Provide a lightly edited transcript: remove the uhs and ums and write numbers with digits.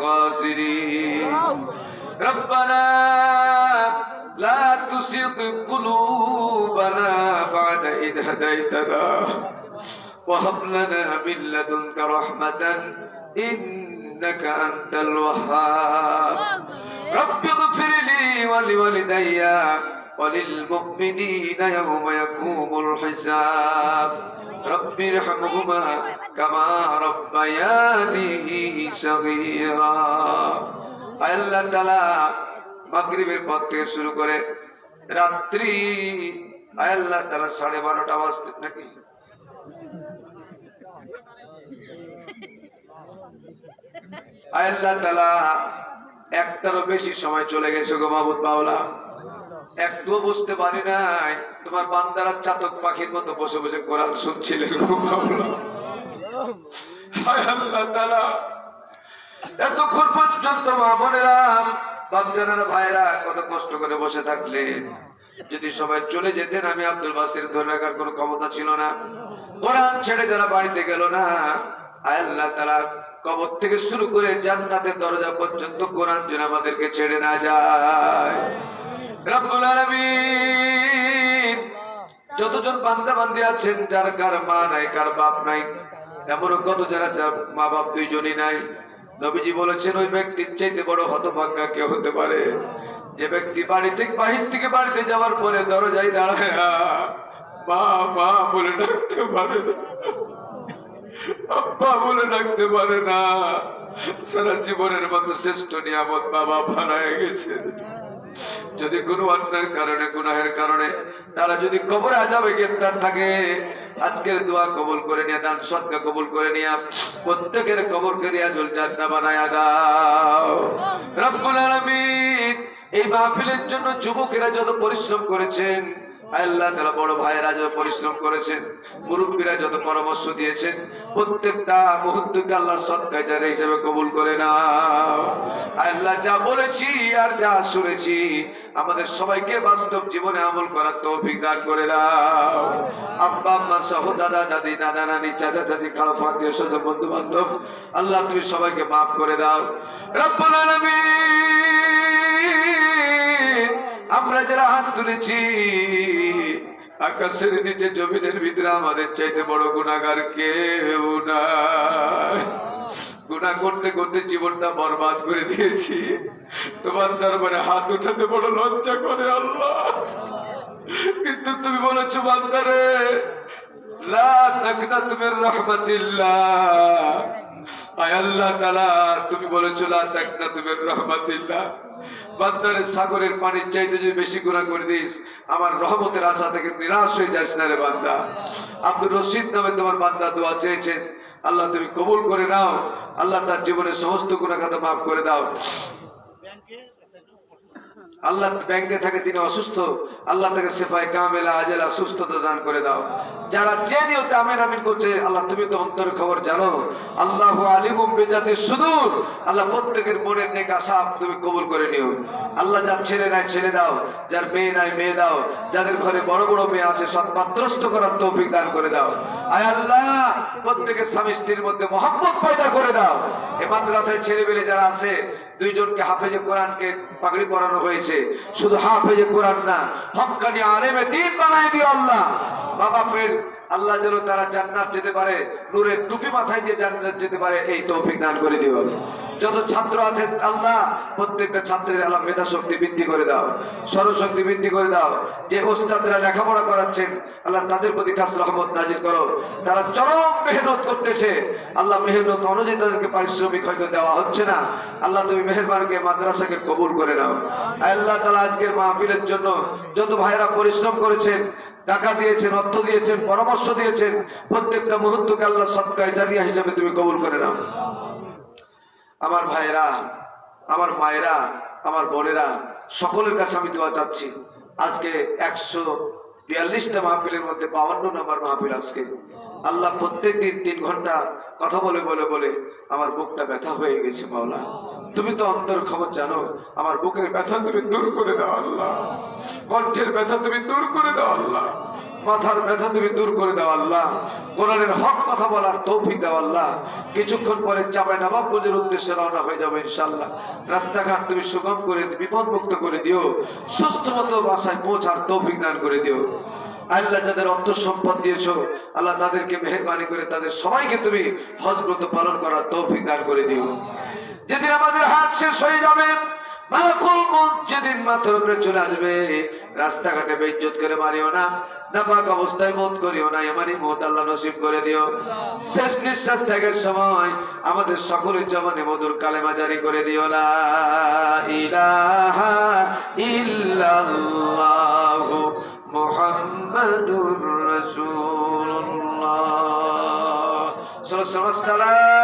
الخاسرين ربنا لا تزغ قلوبنا بعد إذ هديتنا وهب لنا من لدنك رحمة إنك أنت الوهاب رب اغفر لي ولوالدي وللمؤمنين يوم يقوم الحساب رب ارحمهما كما ربياني صغيرا আল্লাহ তাআলা মাগরিবের পর থেকে শুরু করে রাত্রি আল্লাহ তাআলা 12:30 বাজতে নাকি আল্লাহ তাআলা একটারও বেশি সময় চলে গেছে গো মাবুদ মাওলা একটু বুঝতে পারি নাই তোমার বান্দারা চাতক পাখির মতো বসে বসে কোরআন শুনছিলেন গো মাওলা হায় আল্লাহ তাআলা এতক্ষণ পর্যন্ত মা বোনেরা বাপজানেরা ভাইরা কত কষ্ট করে বসে থাকলেন যদি সবাই চলে যেতেন আমি আব্দুল বাসির ধরে রাখার কোনো ক্ষমতা ছিল না কোরআন ছেড়ে যারা বাড়িতে গেল না আল্লাহ তাআলা কবর থেকে শুরু করে জান্নাতের দরজা পর্যন্ত কোরআন যেন আমাদেরকে ছেড়ে না যায় রব্বুল আলামিন যতজন বান্দা বান্দি আছেন যার কার মা নাই কার বাপ নাই এমনও কত যারা মা বাপ দুইজনই নাই নবীজি বলেছেন ওই ব্যক্তির চাইতে বড় হতভাগ্যা কে হতে পারে যে ব্যক্তি বাড়ি থেকে বাহির থেকে বাড়িতে যাওয়ার পরে দরজায় দাঁড়ায় মা মা বলে ডাকতে পারে না আব্বা বলে ডাকতে পারে না সারা জীবনের মতো শ্রেষ্ঠ নিয়ামত বাবা হারায় গেছে যদি কোনো অন্যের কারণে গুনাহের কারণে তারা যদি কবরে আযাবে গ্রেফতার থাকে আজকের দোয়া কবুল করে নিয়ে দান সদকা কবুল করে নিয়ে প্রত্যেকের কবরকে রিয়াজুল জান্নাহ বানায়া দাও রব্বুল আলামিন এই মাহফিলের জন্য যুবকেরা যত পরিশ্রম করেছেন আল্লাহ তাআলা বড় ভাইয়েরা যত পরিশ্রম করেছেন মুরব্বীরা যত পরামর্শ দিয়েছেন প্রত্যেকটা মুহূর্তকে আল্লাহ সদকায়ে জারিয়া হিসেবে কবুল করে নাও আল্লাহ যা বলেছি আর যা শুনেছি আমাদের সবাইকে বাস্তব জীবনে আমল করার তৌফিক দান করে দাও আব্বা আম্মা সহ দাদা দাদি নানা নানি চাচা চাচি খালা আত্মীয় স্বজন বন্ধু বান্ধব আল্লাহ তুমি সবাইকে মাফ করে দাও রব্বুল আলামিন আমরা যারা হাত তুলেছি আকাশের নিচে জমিনের ভিতরে আমাদের চাইতে বড় গুনাহগার কেউ নাই গুনাহ করতে করতে জীবনটা বরবাদ করে দিয়েছি তোমার দরবারে হাত উঠাতে বড় লজ্জা করে আল্লাহ কিন্তু তুমি বলেছো বান্দারে লা তাকনাতু মির রাহমাতিল্লাহ আয় আল্লাহ তাআলা তুমি বলেছো লা তাকনাতু মির রাহমাতিল্লাহ বান্দারে সাগরের পানির চাইতে যদি বেশি গুনাহ করে দিস আমার রহমতের আশা থেকে নিরাশ হয়ে যাস না রে বান্দা আব্দুর রশিদ নামে তোমার বান্দা দোয়া চেয়েছেন আল্লাহ তুমি কবুল করে নাও আল্লাহ তার জীবনের সমস্ত গুনাহ খাতা মাফ করে দাও আল্লাহ ব্যাংকে থাকে তিনি অসুস্থ আল্লাহ তাকে শিফায়ে কামেলা আজেলা সুস্থতা দান করে দাও যারা যে নিয়তে আমিন আমিন করছে আল্লাহ তুমি তো অন্তরের খবর জানো আল্লাহু আলিমুম বিজাতিস সুদূর আল্লাহ প্রত্যেকের মনের নেক আশা তুমি কবুল করে নিও আল্লাহ যার ছেলে নাই ছেলে দাও যার মেয়ে নাই মেয়ে দাও যাদের ঘরে বড় বড় মেয়ে আছে সৎপাত্রস্থ করার তৌফিক দান করে দাও আয় আল্লাহ প্রত্যেকের স্বামী স্ত্রীর মধ্যে মহব্বত পয়দা করে দাও এই মাদ্রাসায় ছেলেমেয়ে যারা আছে দুইজনকে হাফেজে কোরআনকে পাগড়ি পরানো হয়েছে শুধু হাফেজে কোরআন না হক্কানি আলেমে দ্বীন বানাই দিও আল্লাহ বাবা পের আল্লাহ যেন তারা জান্নাত যেতে পারে নূরের টুপি মাথায় দিয়ে জান্নাত যেতে পারে এই তৌফিক দান করে দিও যত ছাত্র আছে আল্লাহ প্রত্যেকটা ছাত্রের আল্লাহ মেধা শক্তি বৃদ্ধি করে দাও স্মরণশক্তি বৃদ্ধি করে দাও যে ওস্তাদরা লেখাপড়া করাচ্ছেন আল্লাহ তাদের প্রতি খাস রহমত নাজিল করো তারা চরম মেহনত করতেছে আল্লাহ মেহনত অনুযায়ী তাদেরকে পারিশ্রমিক হয়তো দেওয়া হচ্ছে না আল্লাহ তুমি মেহেরবানিকে মাদ্রাসাকে কবুল করে নাও আল্লাহ তাআলা আজকের মাহফিলের জন্য যত ভাইরা পরিশ্রম করেছেন টাকা দিয়েছেন অর্থ দিয়েছেন পরামর্শ দিয়েছেন প্রত্যেকটা মুহূর্তকে আল্লাহ সদকায়ে জারিয়া হিসেবে তুমি কবুল করে নাও আমার ভাইরা আমার মায়েরা আমার বোনেরা সকলের কাছে আমি দোয়া চাচ্ছি আজকে 142টা মাহফিলের মধ্যে 52 নম্বর মাহফিল আজকে আল্লাহ প্রত্যেকদিন 3 ঘন্টা কথা বলে বলে বলে আমার বুকটা ব্যথা হয়ে গেছে মাওলা তুমি তো অন্তর খবর জানো আমার বুকের ব্যথা তুমি দূর করে দাও আল্লাহ কণ্ঠের ব্যথা তুমি দূর করে দাও আল্লাহ মাথার ব্যথা তুমি দূর করে দাও আল্লাহ, কোরআনের হক কথা বলার তৌফিক দাও আল্লাহ। কিছুক্ষণ পরে চাপাই নবাবগঞ্জের উদ্দেশ্যে রওনা হয়ে যাবে ইনশাআল্লাহ। রাস্তাঘাট তুমি সুগম করে বিপদ মুক্ত করে দিও, সুস্থ মতো বাসায় পৌঁছার তৌফিক দান করে দিও আল্লাহ। যাদের অর্থ সম্পদ দিয়েছো আল্লাহ, তাদেরকে মেহেরবানি করে তাদের সবাইকে তুমি হজ ব্রত পালন করার তৌফিক দান করে দিও। যেদিন আমাদের হাত শেষ হয়ে যাবে, মালাকুল মউত যেদিন মাথার উপরে চলে আসবে, রাস্তাঘাটে বেইজ্জত করে মারিও না, নাপাক অবস্থায় মউত করিও না, এমনই মউত আল্লাহ নসিব করে দিও। শেষ নিঃশ্বাস ত্যাগের সময় আমাদের সকলের জবানে মধুর কালেমা জারি করে দিও, লা ইলাহা ইল্লাল্লাহু মুহাম্মাদুর রাসূলুল্লাহ। সাল্লাল্লাহু আলাইহি ওয়াসাল্লাম।